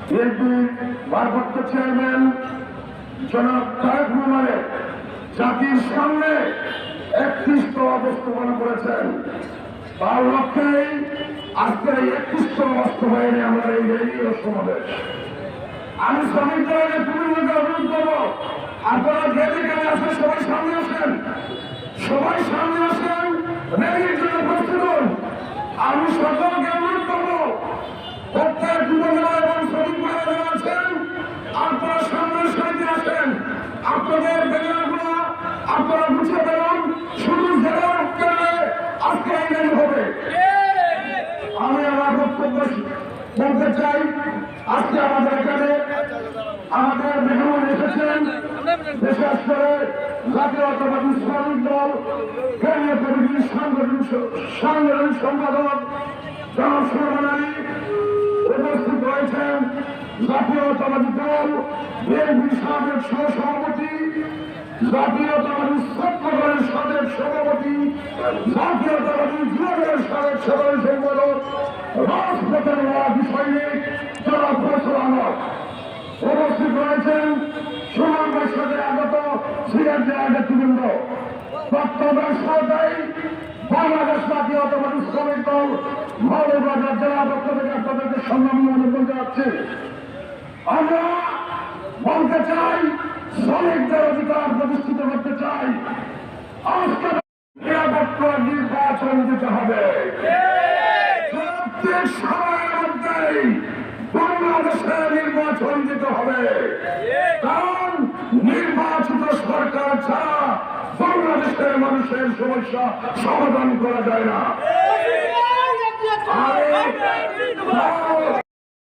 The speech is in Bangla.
বিএনপি ভারপ্রাপ্ত চেয়ারম্যান জনাব তারেক রহমানের জাতির সামনে একত্রিশতম বাস্তবায়ন করেছেন। তার লক্ষ্যেই আজকের এই 31তম বাস্তবায়নে আমরা এই রেডিও সমাবেশ। আমি শ্রমিকদের নেতৃবৃন্দকে অনুরোধ করবো, আপনারা যে যেখানে আসেন সবাই সামনে আসেন, সবাই সামনে আসেন, র্যালির জন্য প্রস্তুত হন। আমি সকলকে অনুরোধ করবো, প্রত্যেক যুবদল এবং শ্রমিক ভাইরা আছেন, আপনারা সামনের সারিতে আসেন। আপনাদের ব্যানারগুলো আপনারা গুছিয়ে দেবেন, শুধু জেলার কেন্দ্রে আজকে এই র্যালি হবে। আমি আমার বক্তব্য বলতে চাই, আজকে আমাদের এখানে আমাদের মেহমান এসেছেন বিশেষ করে জাতীয়তাবাদী শ্রমিক দল কেন্দ্রীয় কমিটির সাংগঠনিক সম্পাদক জনাব সুলেমান আলী উপস্থিত রয়েছেন। জাতীয়তাবাদী দল বিএনপি সাবেক সহসভাপতি, জাতীয়তাবাদী ছাত্রদলের সাবেক সভাপতি, জাতীয়তাবাদী যুবদলের সাবেক সাধারণ সম্পাদক, রাজপথের বিষয়িক জনাব ফয়সাল আহমদ উপস্থিত রয়েছেন। সমাবেশের সাথে আগত সিনিয়র নেতৃবৃন্দ, বক্তব্যের শ্রোতাই বাংলাদেশ জাতীয়তাবাদী শ্রমিক দল মৌলভীবাজার জেলা পক্ষ থেকে আপনাদেরকে সম্মান অনুমোদন জানাচ্ছি। আমরা বলতে চাই, শ্রমিকদের অধিকার প্রতিষ্ঠিত করতে চাই। আজকে নিরাপত্ত নির্বাচন দিতে হবে। প্রত্যেক সময়ের মধ্যেই বাংলাদেশে নির্বাচন দিতে হবে, কারণ নির্বাচিত সরকার ছাড়া বাংলাদেশের মানুষের সমস্যা সমাধান করা যায় না।